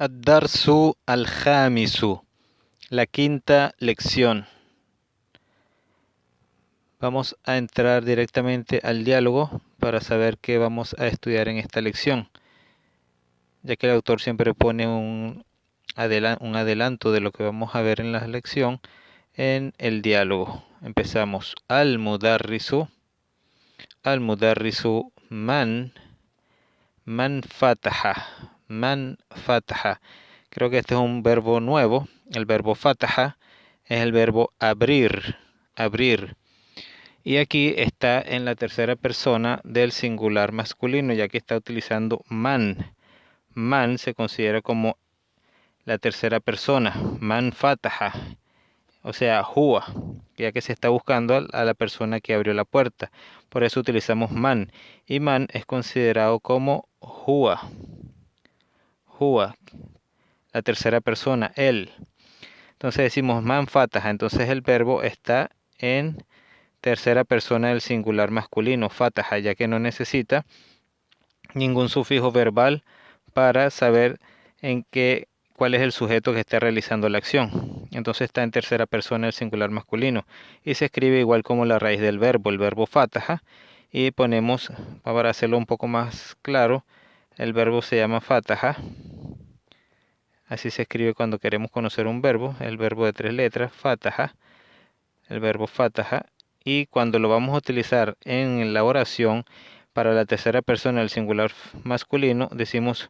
Ad-darsu al-khamisu, la quinta lección. Vamos a entrar directamente al diálogo para saber qué vamos a estudiar en esta lección, ya que el autor siempre pone un adelanto de lo que vamos a ver en la lección en el diálogo. Empezamos. Al-mudarrisu man fataha. Man fataha. Creo que este es un verbo nuevo. El verbo fataha es el verbo abrir. Y aquí está en la tercera persona del singular masculino, ya que está utilizando man. Man se considera como la tercera persona. Man fataha. O sea, huwa, ya que se está buscando a la persona que abrió la puerta. Por eso utilizamos man. Y man es considerado como huwa. Huwa, la tercera persona, él. Entonces decimos man fataha. Entonces el verbo está en tercera persona del singular masculino, fataha, ya que no necesita ningún sufijo verbal para saber cuál es el sujeto que está realizando la acción. Entonces está en tercera persona del singular masculino y se escribe igual como la raíz del verbo, el verbo fataha, y ponemos, para hacerlo un poco más claro, el verbo se llama fataha. Así se escribe cuando queremos conocer un verbo, el verbo de 3 letras, fataha, el verbo fataha. Y cuando lo vamos a utilizar en la oración para la tercera persona del singular masculino, decimos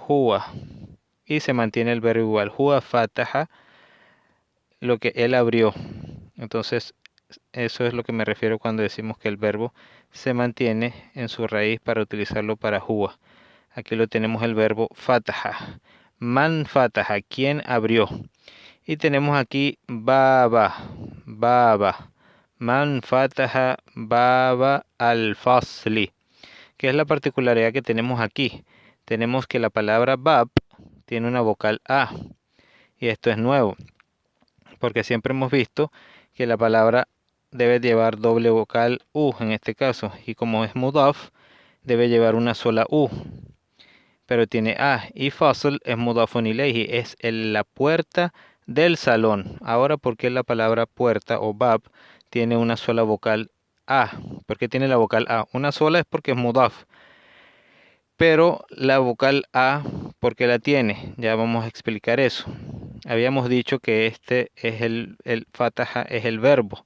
huwa y se mantiene el verbo igual. Huwa fataha, lo que él abrió. Entonces, eso es lo que me refiero cuando decimos que el verbo se mantiene en su raíz para utilizarlo para huwa. Aquí lo tenemos el verbo fataha. Man fataha, ¿quién abrió? Y tenemos aquí baba. Man fataha baba al-fasli. ¿Qué es la particularidad que tenemos aquí? Tenemos que la palabra bab tiene una vocal A. Y esto es nuevo, porque siempre hemos visto que la palabra debe llevar doble vocal U en este caso. Y como es mudaf, debe llevar una sola U. Pero tiene A. Y fasl es mudafun ilayhi, es la puerta del salón. Ahora, ¿por qué la palabra puerta o bab tiene una sola vocal A? ¿Por qué tiene la vocal A? Una sola es porque es mudaf. Pero la vocal A, ¿por qué la tiene? Ya vamos a explicar eso. Habíamos dicho que este es el fataha es el verbo,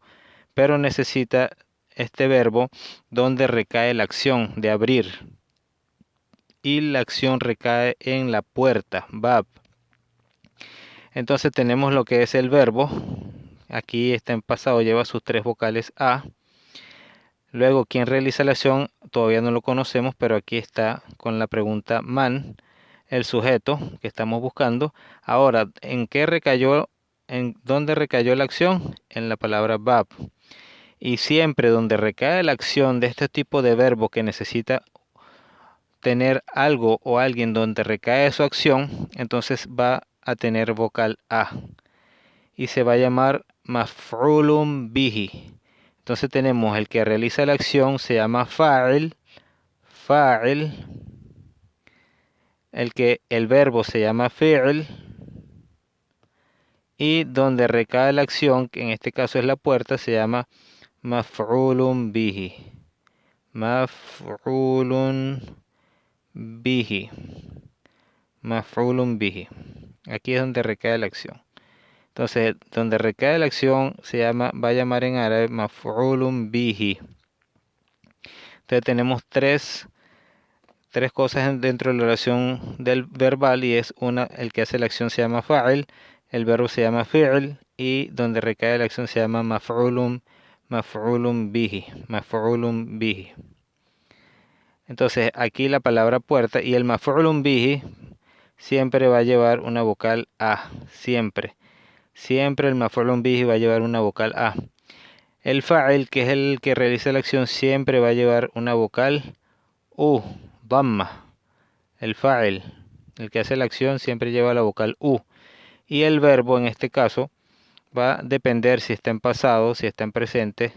pero necesita este verbo donde recae la acción de abrir. Y la acción recae en la puerta, bab. Entonces tenemos lo que es el verbo. Aquí está en pasado, lleva sus 3 vocales A. Luego, ¿quién realiza la acción? Todavía no lo conocemos, pero aquí está con la pregunta man, el sujeto que estamos buscando. Ahora, ¿en dónde recayó la acción? En la palabra bab. Y siempre donde recae la acción de este tipo de verbo que necesita tener algo o alguien donde recae su acción, entonces va a tener vocal A y se va a llamar maf'ulun bihi. Entonces tenemos el que realiza la acción se llama fa'il, el verbo se llama fi'l y donde recae la acción, que en este caso es la puerta, se llama maf'ulun bihi. Maf'ulun bihi. Maf'ulun bihi. Aquí es donde recae la acción. Entonces, donde recae la acción va a llamar en árabe maf'ulun bihi. Entonces tenemos tres cosas dentro de la oración del verbal y es una, el que hace la acción se llama fa'il, el verbo se llama fi'l y donde recae la acción se llama maf'ulun bihi. Maf'ulun bihi. Entonces, aquí la palabra puerta y el maf'ulun bihi siempre va a llevar una vocal A, siempre el maf'ulun bihi va a llevar una vocal A. El fa'il, que es el que realiza la acción, siempre va a llevar una vocal U, damma. El fa'il, el que hace la acción, siempre lleva la vocal U. Y el verbo, en este caso, va a depender si está en pasado, si está en presente,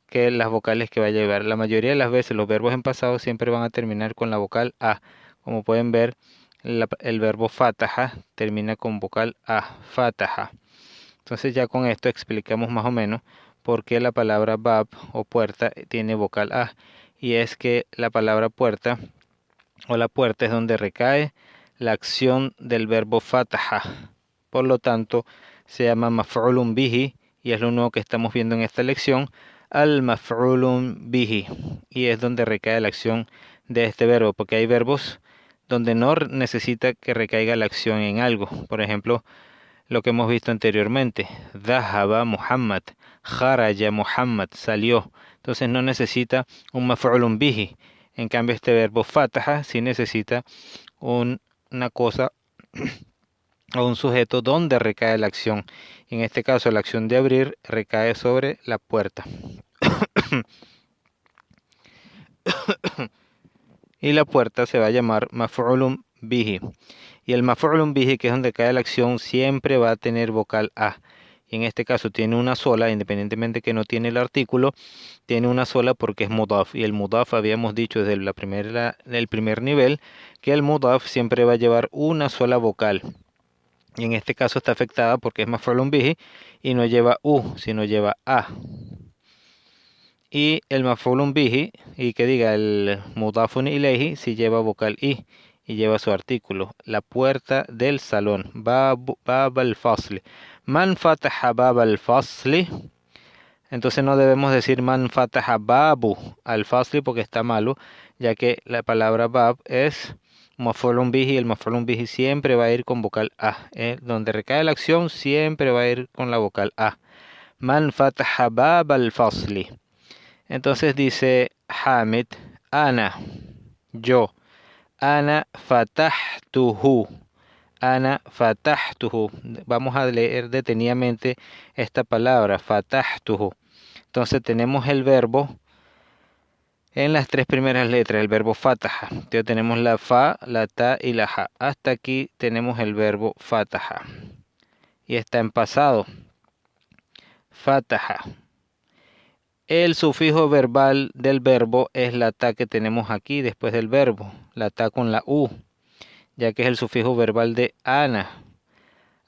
que las vocales que va a llevar. La mayoría de las veces los verbos en pasado siempre van a terminar con la vocal A. Como pueden ver, el verbo fataha termina con vocal A, fataha. Entonces ya con esto explicamos más o menos por qué la palabra bab o puerta tiene vocal A. Y es que la palabra puerta o la puerta es donde recae la acción del verbo fataha. Por lo tanto, se llama maf'ulun bihi y es lo nuevo que estamos viendo en esta lección, al maf'ulun bihi. Y es donde recae la acción de este verbo, porque hay verbos donde no necesita que recaiga la acción en algo. Por ejemplo, lo que hemos visto anteriormente, dhahaba Muhammad, kharaja Muhammad, salió. Entonces no necesita un maf'ulun bihi. En cambio, este verbo fataha sí necesita una cosa o un sujeto donde recae la acción. En este caso, la acción de abrir recae sobre la puerta. Y la puerta se va a llamar maf'ulun bihi. Y el maf'ulun bihi, que es donde cae la acción, siempre va a tener vocal A. Y en este caso tiene una sola, independientemente que no tiene el artículo, tiene una sola porque es mudaf. Y el mudaf habíamos dicho desde el primer nivel que el mudaf siempre va a llevar una sola vocal. Y en este caso está afectada porque es maf'ulun bihi y no lleva U, sino lleva A. Y el maf'ulun bihi, y que diga el mudafun ilayhi, si lleva vocal I y lleva su artículo. La puerta del salón. Bab al-fasli. Man fataha bab al-fasli. Entonces no debemos decir man fataha babu al-fasli porque está malo, ya que la palabra bab es maf'ulun bihi y el maf'ulun bihi siempre va a ir con vocal A. Donde recae la acción siempre va a ir con la vocal A. Man fataha bab al-fasli. Entonces dice Hamid, ana, yo, ana fatahtuhu, ana fatahtuhu. Vamos a leer detenidamente esta palabra, fatahtuhu. Entonces tenemos el verbo en las tres primeras letras, el verbo fataha. Entonces tenemos la fa, la ta y la ja. Hasta aquí tenemos el verbo fataha. Y está en pasado. Fataha. El sufijo verbal del verbo es la ta que tenemos aquí después del verbo, la ta con la u, ya que es el sufijo verbal de ana.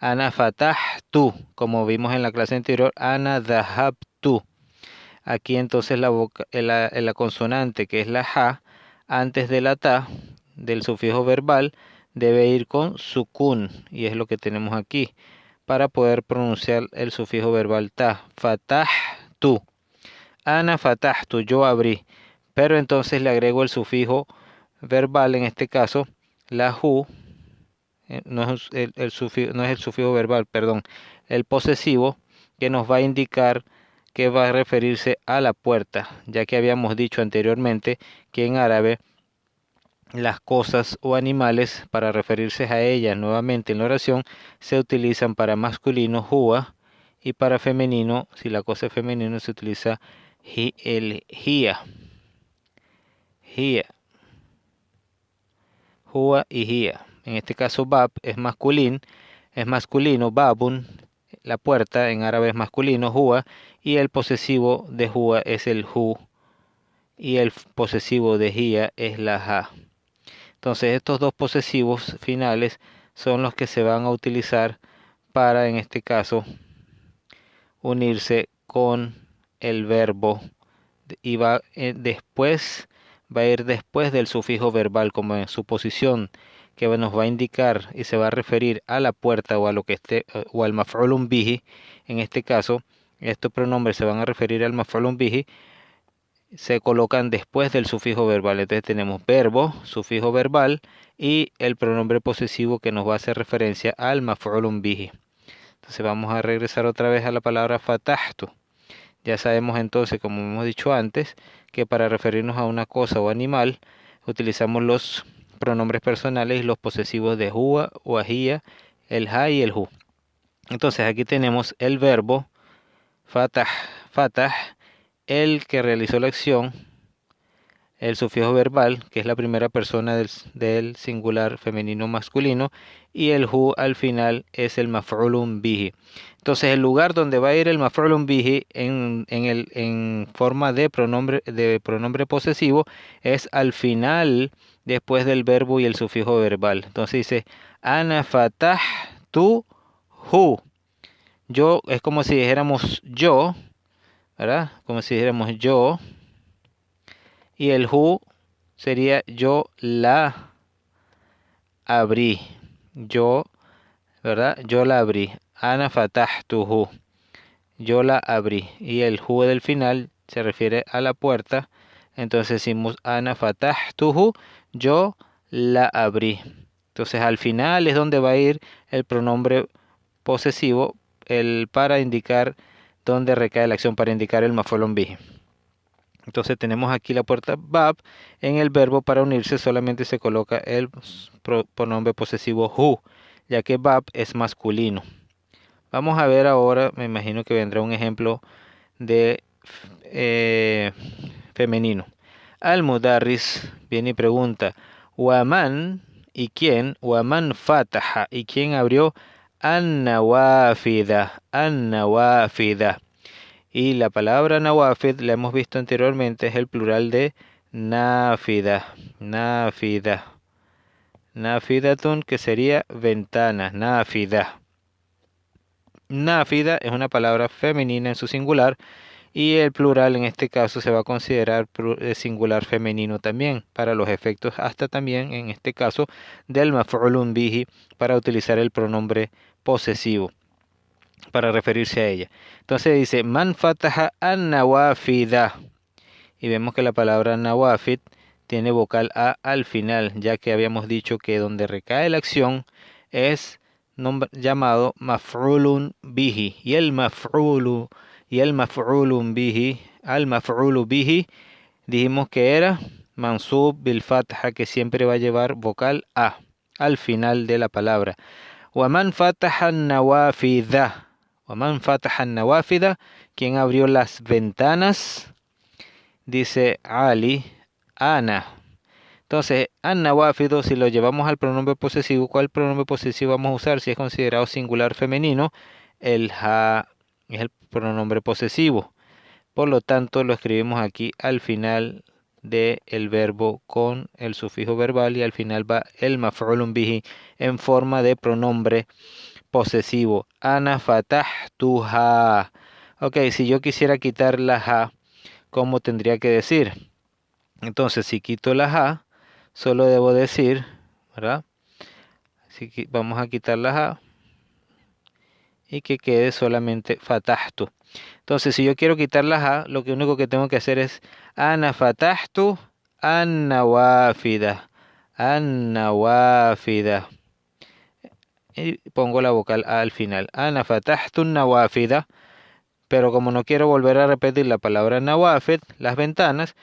Ana fatahtu, como vimos en la clase anterior, ana dhahabtu. Aquí entonces la consonante, que es la ja, antes de la ta, del sufijo verbal, debe ir con sukun, y es lo que tenemos aquí, para poder pronunciar el sufijo verbal ta, fatahtu. Ana fatahtu, yo abrí. Pero entonces le agrego el sufijo verbal, en este caso, la ju, no es no es el sufijo verbal, perdón, el posesivo, que nos va a indicar que va a referirse a la puerta, ya que habíamos dicho anteriormente que en árabe las cosas o animales, para referirse a ellas nuevamente en la oración, se utilizan para masculino huwa y para femenino, si la cosa es femenino, se utiliza el hiya, huwa y hiya. En este caso bab es masculino, babun, la puerta en árabe es masculino, huwa, y el posesivo de huwa es el hu, y el posesivo de hiya es la ha. Entonces estos dos posesivos finales son los que se van a utilizar para, en este caso, unirse con el verbo y va a ir después del sufijo verbal como en su posición, que nos va a indicar y se va a referir a la puerta o a lo que esté o al maf'ulun bihi. En este caso, estos pronombres se van a referir al maf'ulun bihi, se colocan después del sufijo verbal. Entonces tenemos verbo, sufijo verbal y el pronombre posesivo que nos va a hacer referencia al maf'ulun bihi. Entonces vamos a regresar otra vez a la palabra fatahtu. Ya sabemos entonces, como hemos dicho antes, que para referirnos a una cosa o animal utilizamos los pronombres personales y los posesivos de huwa o ajía, el ha y el hu. Entonces aquí tenemos el verbo fatah, el que realizó la acción, el sufijo verbal, que es la primera persona del singular femenino masculino, y el hu al final es el maf'ulun bihi. Entonces el lugar donde va a ir el maf'ulun bihi en forma de pronombre posesivo es al final después del verbo y el sufijo verbal. Entonces dice, ana fatahtuhu. Yo es como si dijéramos yo, ¿verdad? Como si dijéramos yo. Y el hu sería yo la abrí. Yo, ¿verdad? Yo la abrí. Ana fatahtuhu. Yo la abrí. Y el hu del final se refiere a la puerta. Entonces decimos ana fatahtuhu. Yo la abrí. Entonces al final es donde va a ir el pronombre posesivo para indicar dónde recae la acción, para indicar el maf'ulun bihi. Entonces tenemos aquí la puerta bab. En el verbo para unirse solamente se coloca el pronombre posesivo hu, ya que bab es masculino. Vamos a ver ahora, me imagino que vendrá un ejemplo de femenino. Al-Mudarris viene y pregunta, Waman, ¿y quién? Waman fataha, ¿y quién abrió? An-Nawafida, An-Nawafida. Y la palabra Nawafid, la hemos visto anteriormente, es el plural de Nafida, Nafida. Nafidatun, que sería ventana, Nafida. Náfida es una palabra femenina en su singular y el plural en este caso se va a considerar singular femenino también para los efectos hasta también en este caso del maf'ulun bihi para utilizar el pronombre posesivo para referirse a ella. Entonces dice man fataha an nawafida y vemos que la palabra nawafid tiene vocal a al final, ya que habíamos dicho que donde recae la acción es llamado maf'ulun bihi y el maf'ulun bihi, al maf'ulu bihi dijimos que era mansub bil fatha, que siempre va a llevar vocal a al final de la palabra. Wa man fataha an-nawafida, wa man fataha an-nawafida, quien abrió las ventanas, dice Ali, Ana. Entonces, an-nawafidu, si lo llevamos al pronombre posesivo, ¿cuál pronombre posesivo vamos a usar? Si es considerado singular femenino, el ha es el pronombre posesivo. Por lo tanto, lo escribimos aquí al final del verbo con el sufijo verbal y al final va el maf'ulun bihi en forma de pronombre posesivo. Ana fatahtuha. Ok, si yo quisiera quitar la ha, ¿cómo tendría que decir? Entonces, si quito la ha, solo debo decir, ¿verdad? Vamos a quitar la ha y que quede solamente fatahtu. Entonces, si yo quiero quitar la ha, lo único que tengo que hacer es ana fatahtu an nawafida, an nawafida. Y pongo la vocal a al final. Ana fatahtu nawafida. Pero como no quiero volver a repetir la palabra nawafid, las ventanas,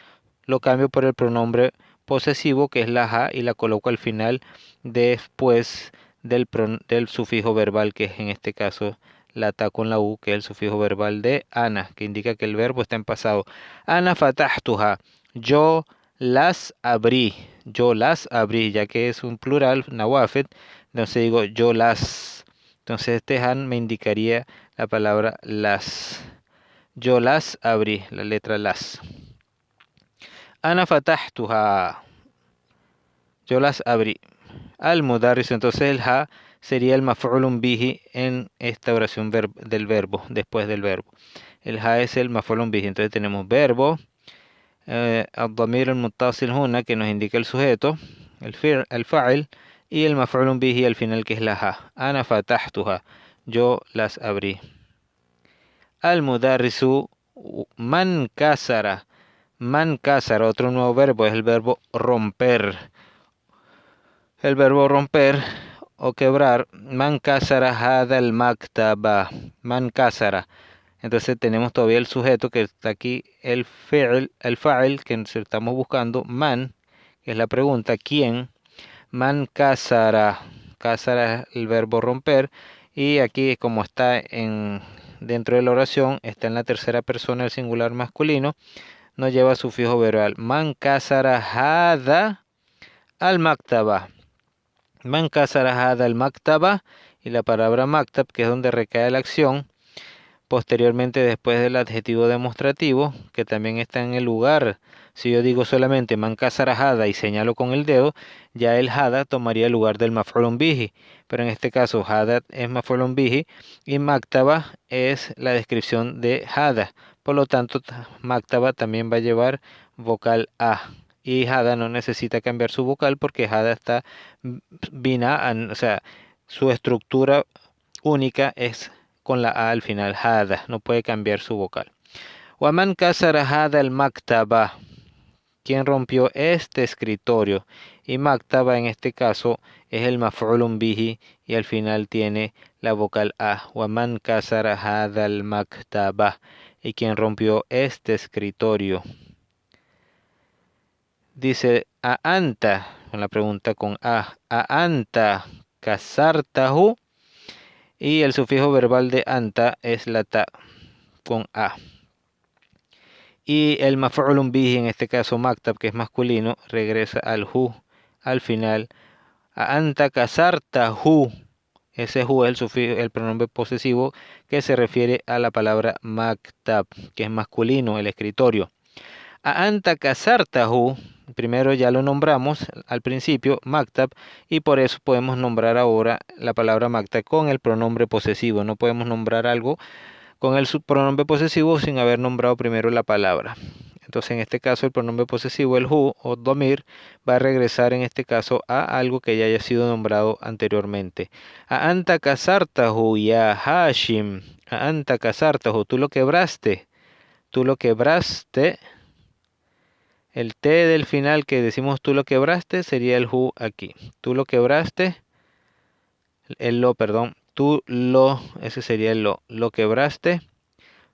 lo cambio por el pronombre posesivo que es la ha y la coloco al final después del sufijo verbal que es en este caso la ta con la u, que es el sufijo verbal de ana, que indica que el verbo está en pasado. Ana fatahtuha, yo las abrí, ya que es un plural nawafid, entonces digo yo las. Entonces este han me indicaría la palabra las. Yo las abrí, la letra las. Ana fatahtuha. Yo las abrí. Al mudarris, entonces el ha sería el maf'ulun bihi en esta oración del verbo, después del verbo. El ha es el maf'ulun bihi. Entonces tenemos verbo, al-damir al-muttasil huna, que nos indica el sujeto, el fa'il, y el maf'ulun bihi al final, que es la ha. Ana fatahtuha. Yo las abrí. Al mudarrisu man kasara. Man kasara, otro nuevo verbo, es el verbo romper. El verbo romper o quebrar. Man kasara hada al maktaba. Man kasara. Entonces tenemos todavía el sujeto que está aquí, el fa'il que estamos buscando. Man, que es la pregunta, ¿quién? Man kasara. Kasara es el verbo romper. Y aquí, como está dentro de la oración, está en la tercera persona el singular masculino, no lleva sufijo verbal. Man kasara hada al maktaba. Man kasara hada al maktaba. Y la palabra maktab, que es donde recae la acción, posteriormente después del adjetivo demostrativo, que también está en el lugar Si yo digo solamente man kasara hada y señalo con el dedo, ya el hada tomaría el lugar del maf'ulun bihi. Pero en este caso hada es maf'ulun bihi y maktaba es la descripción de hada. Por lo tanto, maktaba también va a llevar vocal a. Y hada no necesita cambiar su vocal porque hada está bina'an, o sea, su estructura única es con la a al final, hada, no puede cambiar su vocal. Waman kasara hada al maktaba. ¿Quién rompió este escritorio? Y maktaba en este caso es el maf'ulun bihi y al final tiene la vocal a. Waman kasara hada al maktaba. ¿Y quién rompió este escritorio? Dice a anta, con la pregunta con a anta kasartahu, y el sufijo verbal de anta es la ta con a. Y el maf'ulun bihi, en este caso maktab, que es masculino, regresa al hu al final. A anta kasartahu. Ese hu es el sufijo, el pronombre posesivo que se refiere a la palabra maktab, que es masculino, el escritorio. A anta kasartahu, primero ya lo nombramos al principio, maktab, y por eso podemos nombrar ahora la palabra maktab con el pronombre posesivo. No podemos nombrar algo con el pronombre posesivo sin haber nombrado primero la palabra. Entonces en este caso el pronombre posesivo, el hu o domir, va a regresar en este caso a algo que ya haya sido nombrado anteriormente. A anta kasartahu ya Hashim. A anta kasartahu, tú lo quebraste. Tú lo quebraste. El T del final que decimos tú lo quebraste sería el hu aquí. Tú lo quebraste. El lo, perdón. Tú lo, ese sería el lo. Lo quebraste.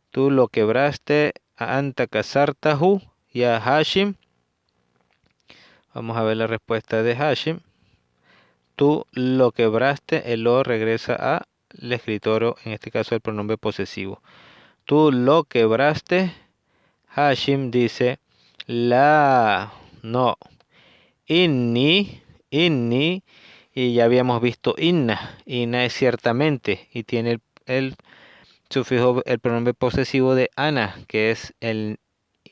Tú lo quebraste. A anta kasartahu ya Hashim. Vamos a ver la respuesta de Hashim. Tú lo quebraste. El lo regresa a el escritorio, en este caso el pronombre posesivo. Tú lo quebraste. Hashim dice la, no. Inni, y ya habíamos visto inna. Inna es ciertamente y tiene el sufijo, el pronombre posesivo de ana, que es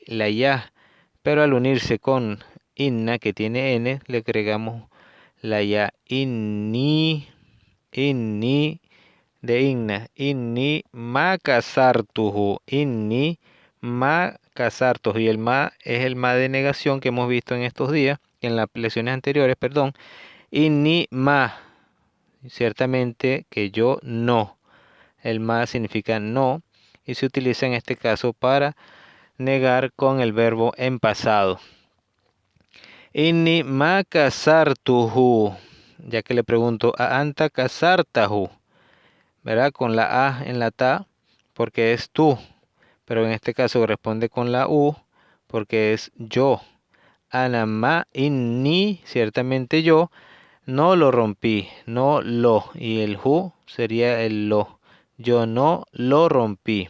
la ya. Pero al unirse con inna, que tiene n, le agregamos la ya. Inni de inna. Inni ma kasartuhu. Inni ma kasartuhu. Y el ma es el ma de negación que hemos visto en estos días, en las lecciones anteriores, perdón. Inni ma. Ciertamente que yo no. El ma significa no y se utiliza en este caso para negar con el verbo en pasado. Inni ma kasartuhu. Ya que le pregunto, a anta kasartahu, ¿verdad? Con la a en la ta, porque es tú. Pero en este caso responde con la u, porque es yo. Ana ma inni, ciertamente yo, no lo rompí, no lo. Y el hu sería el lo. Yo no lo rompí.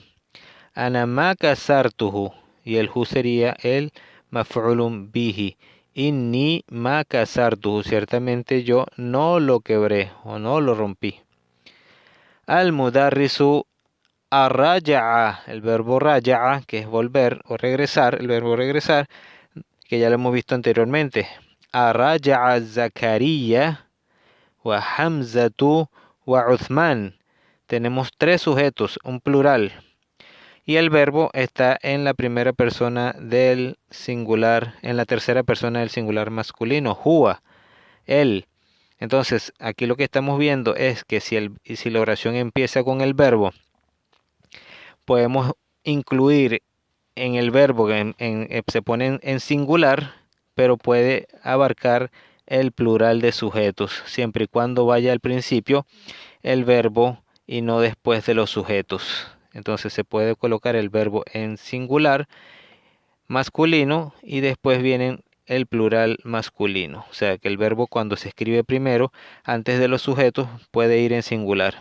Ana ma kasartuhu. Y el hu sería el maf'ulun bihi. Inni ma kasartuhu. Ciertamente yo no lo quebré o no lo rompí. Al mudarrisu arraja'a, el verbo raja'a, que es volver o regresar, el verbo regresar, que ya lo hemos visto anteriormente. Arraja'a Zakariya wa Hamzatu wa Uthman. Tenemos tres sujetos, un plural. Y el verbo está en la primera persona del singular, en la tercera persona del singular masculino, huwa, él. Entonces, aquí lo que estamos viendo es que si la oración empieza con el verbo, podemos incluir en el verbo que se pone en singular, pero puede abarcar el plural de sujetos, siempre y cuando vaya al principio el verbo y no después de los sujetos. Entonces se puede colocar el verbo en singular masculino y después viene el plural masculino. O sea que el verbo cuando se escribe primero, antes de los sujetos, puede ir en singular.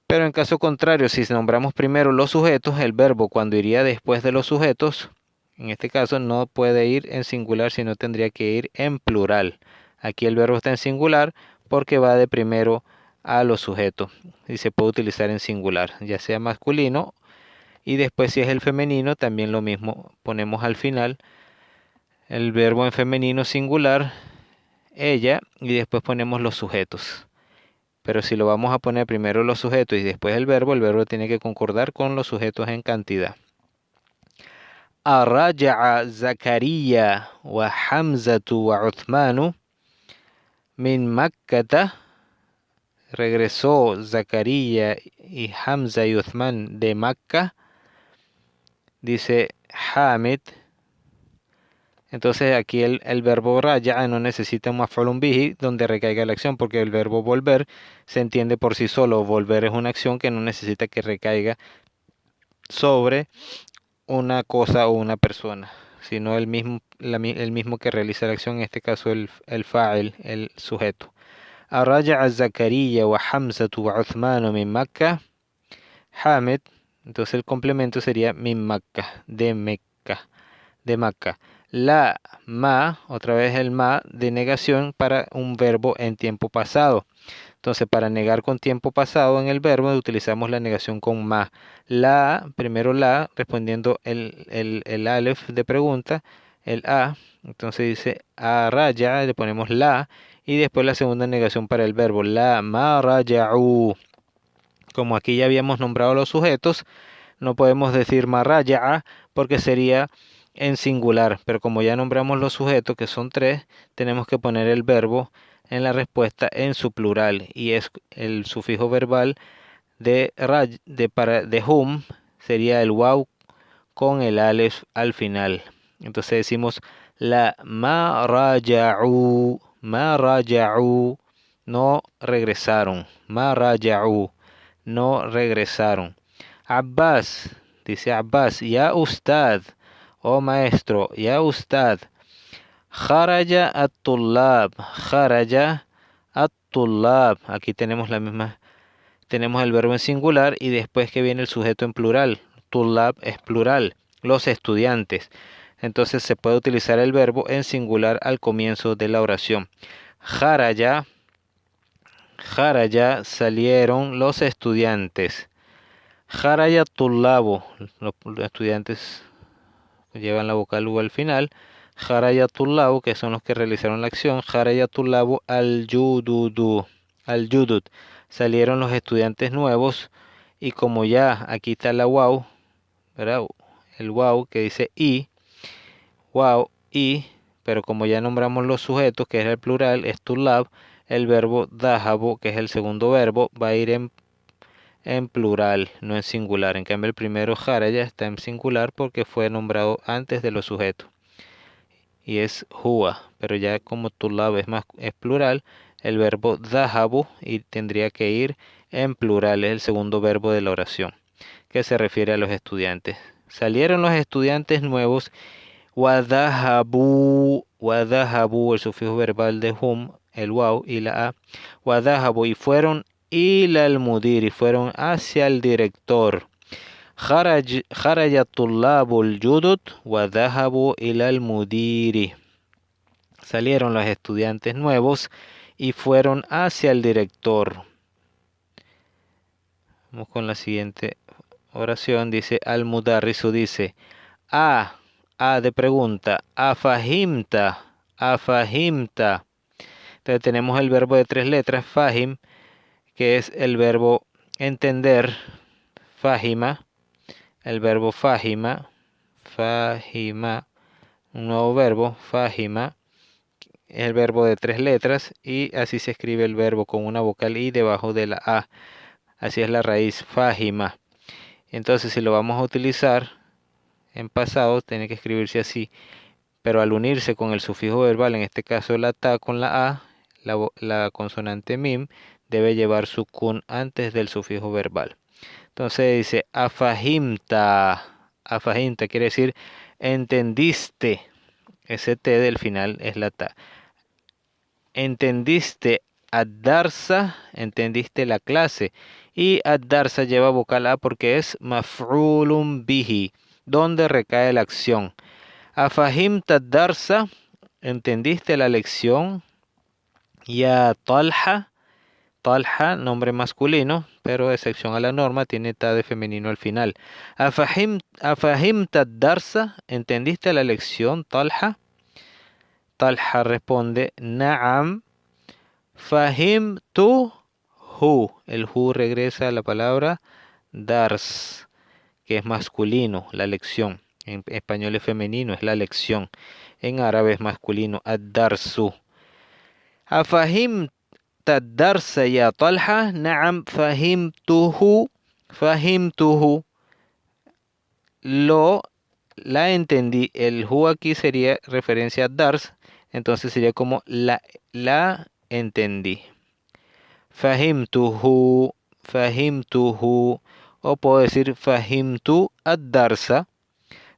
Pero en caso contrario, si nombramos primero los sujetos, el verbo cuando iría después de los sujetos, en este caso no puede ir en singular, sino tendría que ir en plural. Aquí el verbo está en singular porque va de primero a los sujetos y se puede utilizar en singular, ya sea masculino Y después si es el femenino, también lo mismo. Ponemos al final el verbo en femenino singular, ella, y después ponemos los sujetos. Pero si lo vamos a poner primero los sujetos y después el verbo tiene que concordar con los sujetos en cantidad. أرجع زكريا وحمزة وعثمان من مكة. Regresó Zacarías y Hamza y Uthman de Macca. Dice Hamid. Entonces aquí el verbo raja no necesita un maf'ulun bihi donde recaiga la acción, porque el verbo volver se entiende por sí solo. Volver es una acción que no necesita que recaiga sobre una cosa o una persona, sino el mismo que realiza la acción, en este caso el fa'il, el sujeto. Arraja Zakaria wa Hamzatu wa Uthmanu min Makkah. Hamid, entonces el complemento sería min Makkah, de Mecca, de Makkah. La ma, otra vez el ma de negación para un verbo en tiempo pasado. Entonces, para negar con tiempo pasado en el verbo utilizamos la negación con ma. La, primero la, respondiendo el alef de pregunta, el a. Entonces dice a raya, le ponemos la. Y después la segunda negación para el verbo, la ma raya'u. Como aquí ya habíamos nombrado los sujetos, no podemos decir ma raya'a porque sería en singular. Pero como ya nombramos los sujetos, que son tres, tenemos que poner el verbo en la respuesta en su plural, y es el sufijo verbal de hum, sería el waw con el alef al final. Entonces decimos la ma raja'u, no regresaron, ma raja'u, no regresaron. Abbas, dice Abbas, ya ustad, oh maestro, ya ustad. Kharaja at-tullab, kharaja at-tullab. Aquí tenemos la misma, tenemos el verbo en singular y después que viene el sujeto en plural. Tullab es plural, los estudiantes. Entonces se puede utilizar el verbo en singular al comienzo de la oración. Kharaja, kharaja, salieron los estudiantes. Kharaja tullabu, los estudiantes llevan la vocal u al final. Jarayatullabu, que son los que realizaron la acción. Jarayatullabu al-yududu, al-yudud. Salieron los estudiantes nuevos. Y como ya aquí está la waw, ¿verdad? El waw que dice y, waw y, pero como ya nombramos los sujetos, que es el plural, es tullab, el verbo dahabu, que es el segundo verbo, va a ir en plural, no en singular. En cambio el primero jaraya está en singular porque fue nombrado antes de los sujetos. Y es huwa, pero ya como tulab es plural, el verbo dahabu y tendría que ir en plural, es el segundo verbo de la oración, que se refiere a los estudiantes. Salieron los estudiantes nuevos, wadahabu, el sufijo verbal de hum, el waw y la a, wadahabu, y fueron ila al mudir, y fueron hacia el director. خرج الطلاب الجدد وذهبوا إلى المدير. Salieron los estudiantes nuevos y fueron hacia el director. Vamos con la siguiente oración. Dice al-mudarrisu, dice a de pregunta, afahimta, afahimta. Entonces tenemos el verbo de tres letras, fahim, que es el verbo entender, fahima. El verbo fahima, fahima, un nuevo verbo, fahima, es el verbo de tres letras y así se escribe el verbo con una vocal i debajo de la a. Así es la raíz, fahima. Entonces si lo vamos a utilizar en pasado, tiene que escribirse así, pero al unirse con el sufijo verbal, en este caso la ta con la a, la consonante mim debe llevar su kun antes del sufijo verbal. Entonces dice afahimta, afahimta quiere decir entendiste, ese T del final es la ta. Entendiste ad-darsa, entendiste la clase, y ad-darsa lleva vocal a porque es maf'ulun bihi, donde recae la acción. Afahimta ad-darsa, entendiste la lección. Ya Talha, Talha, nombre masculino, pero excepción a la norma, tiene ta de femenino al final. Afahimta darsa, ¿entendiste la lección, Talha? Talha responde, Naam. Fahimtu hu. El hu regresa a la palabra dars, que es masculino, la lección. En español es femenino, es la lección. En árabe es masculino, ad-darsu. Afahimta darsa ya Talha. Naam, fahimtuhu. Fahimtuhu. La entendí. El hu aquí sería referencia a dars. Entonces sería como la entendí. Fahimtuhu. Fahimtuhu. O puedo decir fahimtu ad-darsa.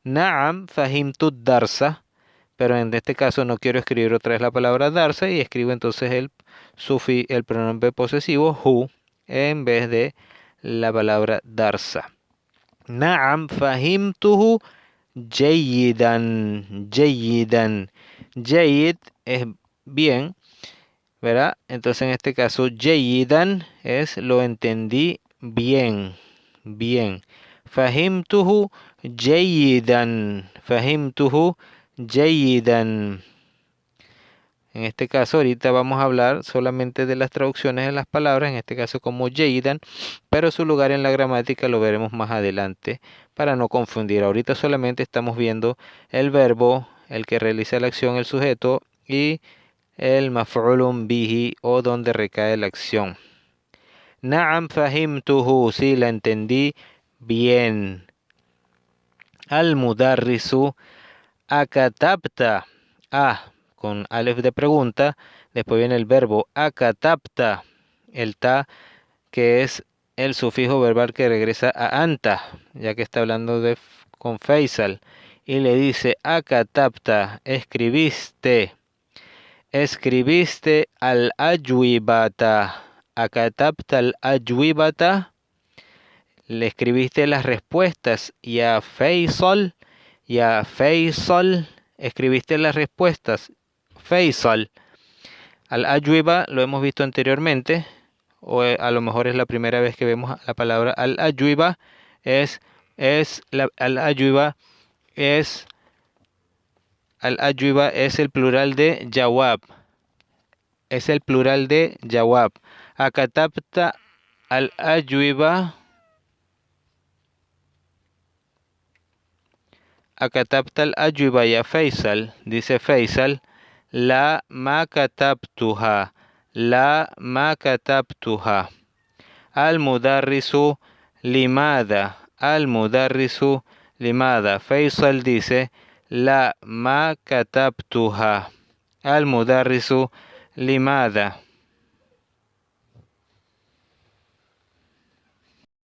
Naam, fahimtu darsa. Pero en este caso no quiero escribir otra vez la palabra darsa y escribo entonces el pronombre posesivo hu en vez de la palabra darsa. Naam, fahimtuhu jayidan. Jayidan. Jayid es bien, ¿verdad? Entonces en este caso jayidan es lo entendí bien. Bien. Fahimtuhu jayidan. Fahimtuhu jayidan. En este caso ahorita vamos a hablar solamente de las traducciones de las palabras, en este caso como jayidan, pero su lugar en la gramática lo veremos más adelante para no confundir. Ahorita solamente estamos viendo el verbo, el que realiza la acción, el sujeto, y el maf'ulun bihi o donde recae la acción. Na'am fahimtuhu, sí, la entendí bien. Al-mudarrisu akatabta. Con alef de pregunta. Después viene el verbo akatabta. El ta que es el sufijo verbal que regresa a anta, ya que está hablando con Faisal. Y le dice akatabta, escribiste. Escribiste al-ajwibata. Akatabta al-ajwibata. Le escribiste las respuestas. Ya Faisal. Ya Faisal. Escribiste las respuestas. Faisal. Al-ajwiba lo hemos visto anteriormente. O a lo mejor es la primera vez que vemos la palabra al-ajwiba. Al-ajwiba es el plural de jawab. Es el plural de jawab. Akatabta al-ajwiba. Akatabta al-ajwiba ya Faisal. Dice Faisal. La ma katabtuha. La ma katabtuha. Al-mudarrisu limada. Al-mudarrisu limada. Faisal dice. La ma katabtuha. Al-mudarrisu limada.